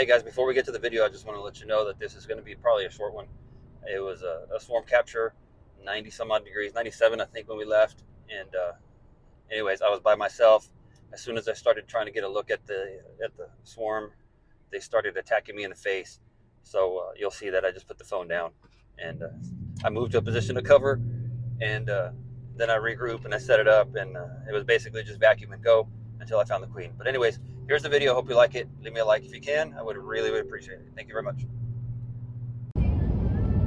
Hey guys, before we get to the video, I just want to let you know that this is going to be probably a short one. It was a swarm capture, 90 some odd degrees, 97 I think when we left. And anyways, I was by myself. As soon as I started trying to get a look at the swarm, they started attacking me in the face. So you'll see that I just put the phone down and I moved to a position of cover, and then I regroup and I set it up, and it was basically just vacuum and go until I found the queen. But anyways, here's the video. Hope you like it. Leave me a like if you can. I would really appreciate it. Thank you very much.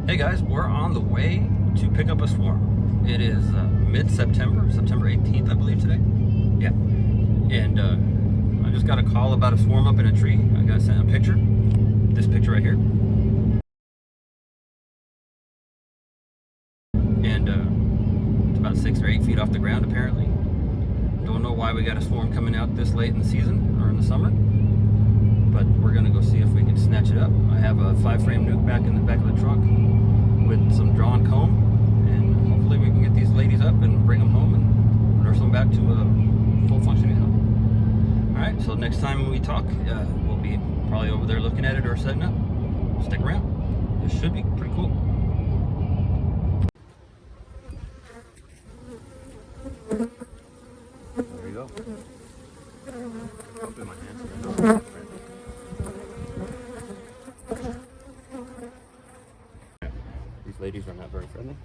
Hey guys, we're on the way to pick up a swarm. It is mid-September, September 18th, I believe today. Yeah, and I just got a call about a swarm up in a tree. I got sent a picture. This picture right here. And it's about 6 or 8 feet off the ground apparently. Don't know why we got a swarm coming out this late in the season or in the summer, but we're gonna go see if we can snatch it up. I have a 5-frame nuke back in the back of the truck with some drawn comb, and hopefully we can get these ladies up and bring them home and nurse them back to a full functioning home. All right, so next time we talk, we'll be probably over there looking at it or setting up. Stick around. This should be pretty cool. There you go. Put my hands. These ladies are not very friendly,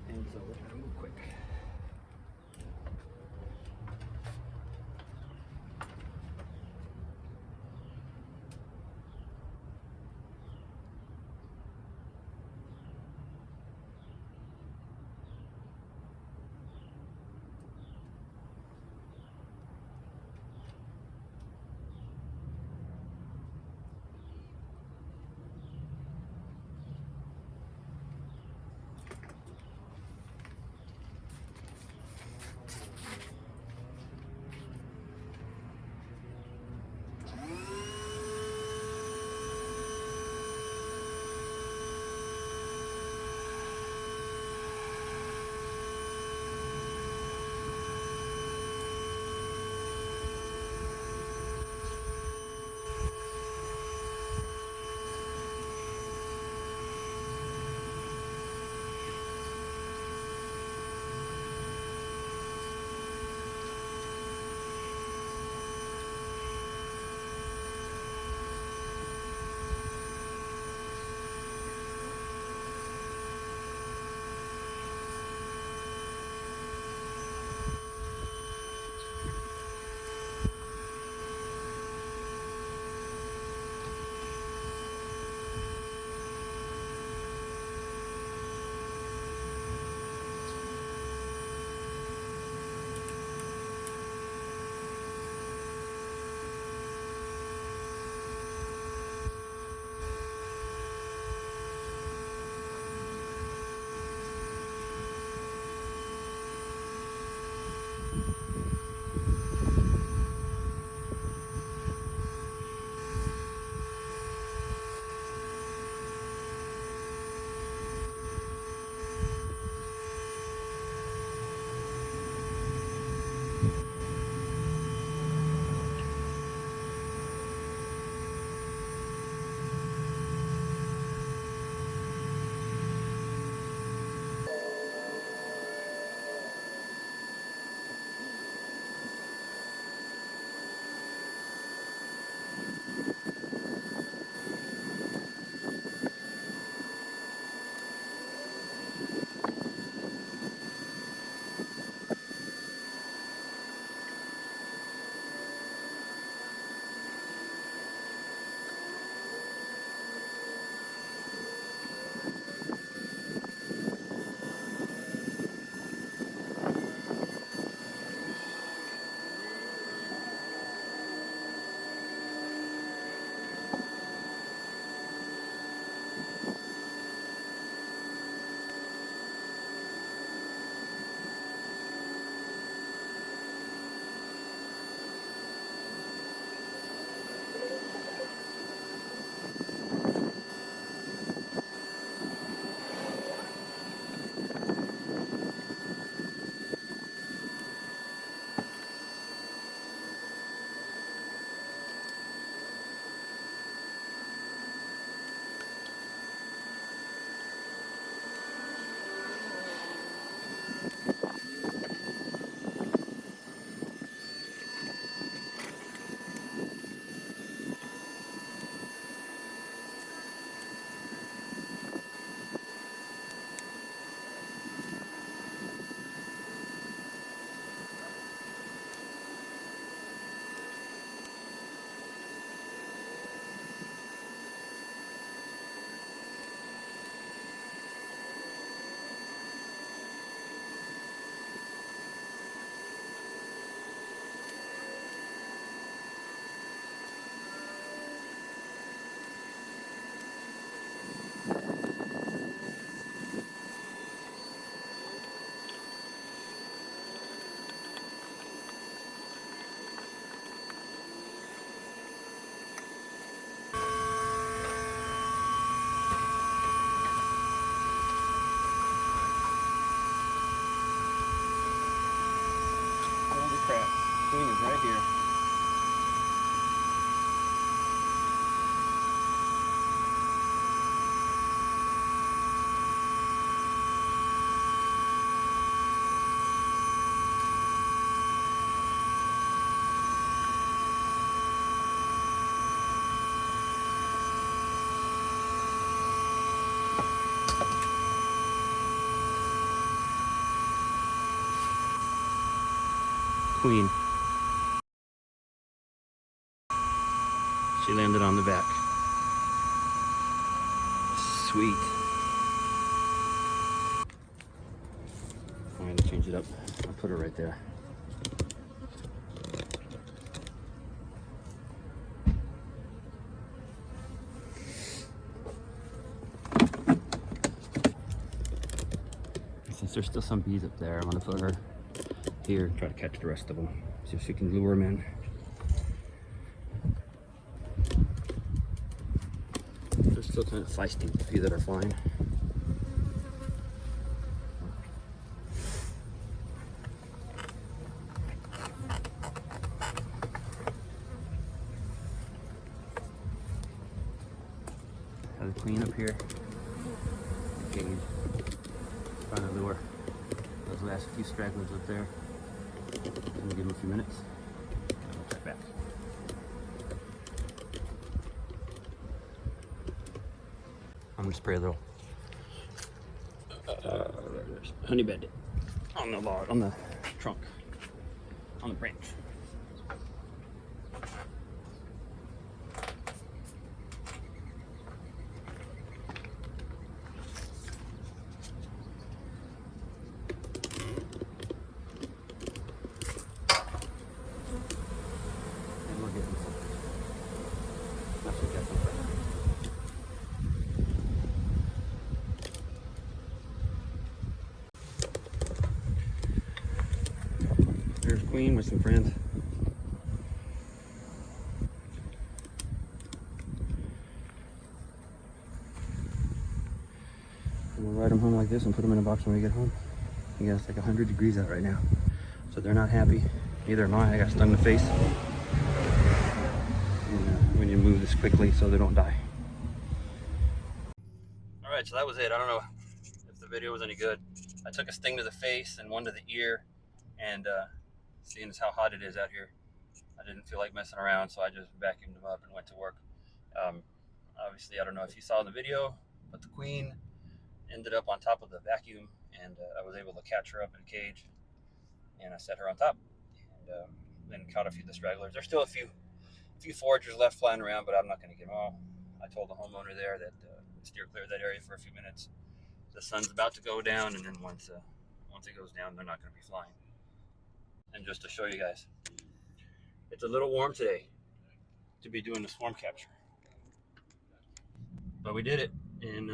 and so we gotta move quick. Queen is right here. Queen. She landed on the back. Sweet. I'm gonna change it up. I'll put her right there. Since there's still some bees up there, I'm gonna put her here and try to catch the rest of them. See if she can lure them in. They're still kind of feisty, the few that are flying. Have the queen up here. Cage. Trying to lure those last few stragglers up there. I'm gonna give them a few minutes. And we'll check back. I'm gonna spray a little honey bandit on the log, on the trunk, on the branch. And we'll get them some. That's what gets them. There's Queen with some friends. And we'll ride them home like this and put them in a box when we get home. Yeah, it's like 100 degrees out right now. So they're not happy. Neither am I. I got stung in the face. And, we need to move this quickly so they don't die. Alright, so that was it. I don't know if the video was any good. I took a sting to the face and one to the ear. And seeing as how hot it is out here, I didn't feel like messing around, so I just vacuumed them up and went to work. Obviously, I don't know if you saw the video, but the queen ended up on top of the vacuum, and I was able to catch her up in a cage, and I set her on top, and then caught a few of the stragglers. There's still a few foragers left flying around, but I'm not going to get them all. I told the homeowner there that steer clear of that area for a few minutes. The sun's about to go down, and then once it goes down, they're not going to be flying. And just to show you guys, it's a little warm today to be doing the swarm capture, but we did it, and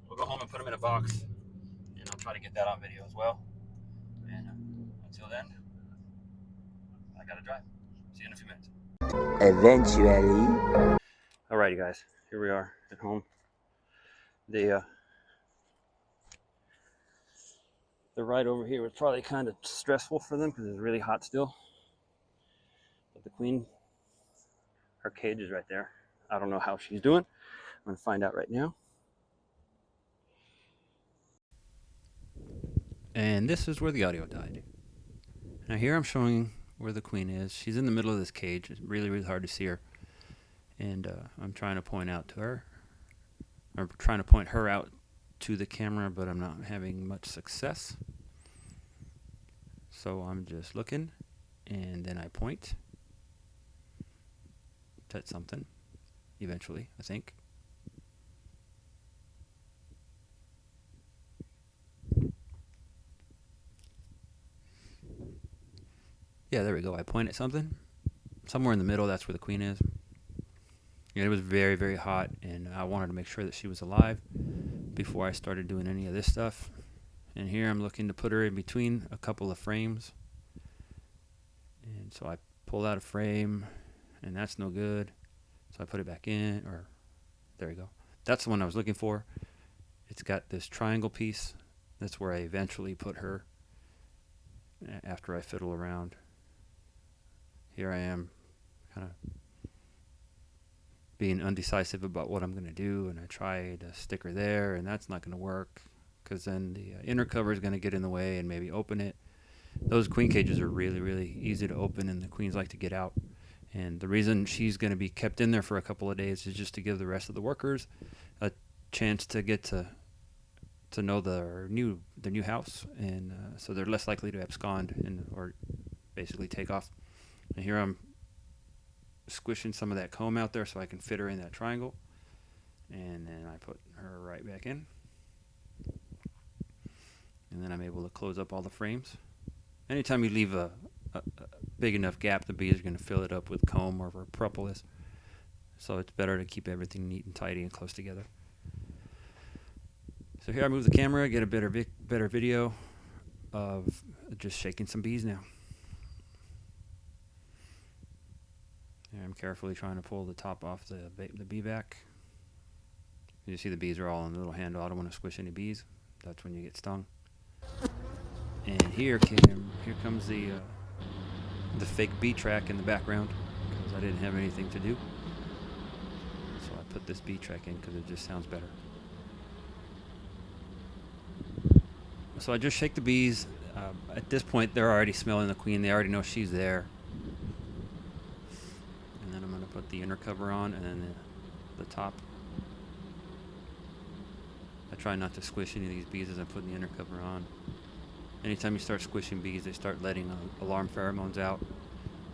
we'll go home and put them in a box, and I'll try to get that on video as well. And until then, I gotta drive. See you in a few minutes. Eventually. Alrighty, guys, here we are at home. The ride over here was probably kind of stressful for them because it's really hot still. But the queen, her cage is right there. I don't know how she's doing. I'm gonna find out right now. And this is where the audio died. Now here I'm showing where the queen is. She's in the middle of this cage. It's really, really hard to see her. And I'm trying to point out to her, or trying to point her out to the camera, but I'm not having much success. So I'm just looking, and then I point at something, eventually, I think. Yeah, there we go. I point at something. Somewhere in the middle, that's where the queen is. And it was very, very hot, and I wanted to make sure that she was alive before I started doing any of this stuff. And here I'm looking to put her in between a couple of frames. And so I pulled out a frame, and that's no good. So I put it back in, or there we go. That's the one I was looking for. It's got this triangle piece. That's where I eventually put her after I fiddle around. here I am, kind of being undecisive about what I'm going to do, and I tried a sticker there, and that's not going to work because then the inner cover is going to get in the way and maybe open it. Those queen cages are really, really easy to open, and the queens like to get out. And the reason she's going to be kept in there for a couple of days is just to give the rest of the workers a chance to get to know the new house, and so they're less likely to abscond or basically take off. And here I'm squishing some of that comb out there so I can fit her in that triangle, and then I put her right back in, and then I'm able to close up all the frames. Anytime you leave a big enough gap, the bees are going to fill it up with comb or propolis, so it's better to keep everything neat and tidy and close together. So here I move the camera, get a better video of just shaking some bees now. And I'm carefully trying to pull the top off the bee back. You see the bees are all on the little handle. I don't want to squish any bees. That's when you get stung. And here comes the fake bee track in the background because I didn't have anything to do. So I put this bee track in because it just sounds better. So I just shake the bees. At this point, they're already smelling the queen. They already know she's there. And then I'm going to put the inner cover on and then the top. I try not to squish any of these bees as I'm putting the inner cover on. Anytime you start squishing bees, they start letting alarm pheromones out,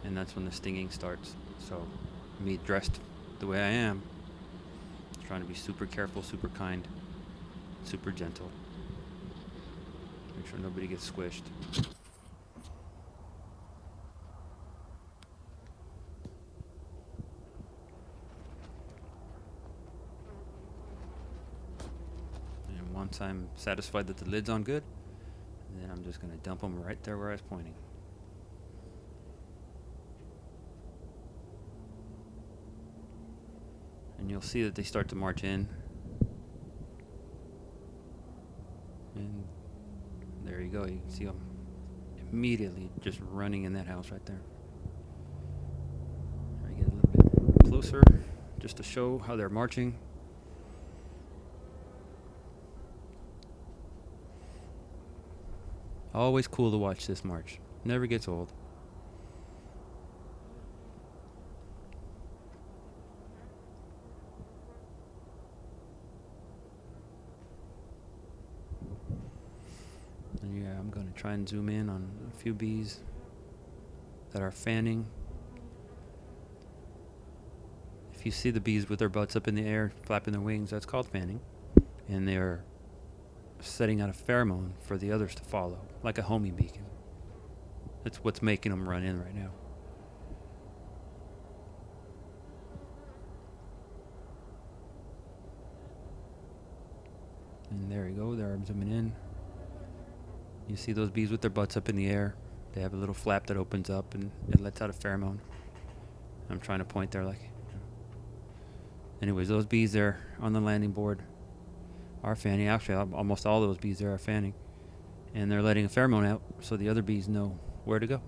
and that's when the stinging starts. So me dressed the way I am, trying to be super careful, super kind, super gentle. Make sure nobody gets squished. And once I'm satisfied that the lid's on good, then I'm just going to dump them right there where I was pointing. And you'll see that they start to march in. And there you go. You can see them immediately just running in that house right there. I get a little bit closer just to show how they're marching. Always cool to watch this march. Never gets old. And yeah, I'm going to try and zoom in on a few bees that are fanning. If you see the bees with their butts up in the air, flapping their wings, that's called fanning. And they're setting out a pheromone for the others to follow, like a homing beacon. That's what's making them run in right now. And there you go, there I'm zooming in. You see those bees with their butts up in the air. They have a little flap that opens up and it lets out a pheromone. I'm trying to point there like... Anyways, those bees there on the landing board are fanning. Actually, almost all those bees there are fanning. And they're letting a pheromone out so the other bees know where to go.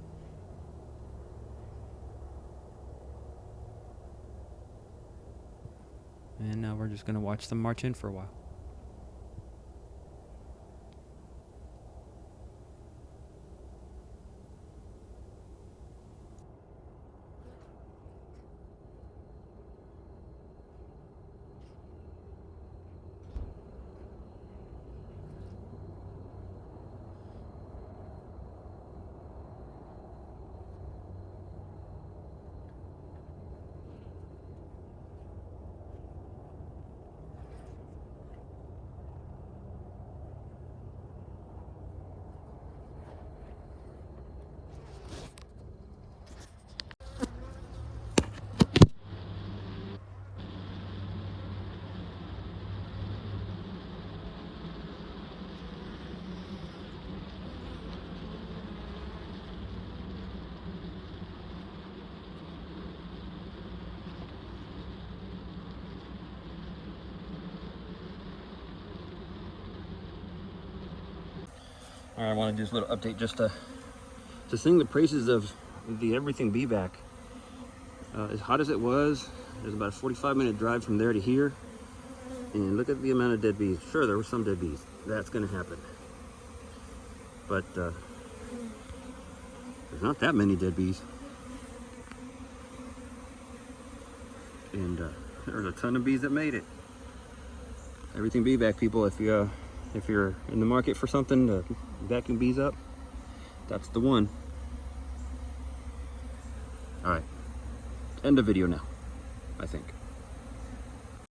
And now we're just going to watch them march in for a while. All right, I want to do this little update just to sing the praises of the everything bee vac. As hot as it was, there's about a 45-minute drive from there to here. And look at the amount of dead bees. Sure, there were some dead bees. That's going to happen. But there's not that many dead bees. And there's a ton of bees that made it. Everything bee vac, people. If you're in the market for something to vacuum bees up, that's the one. All right, end the video now, I think.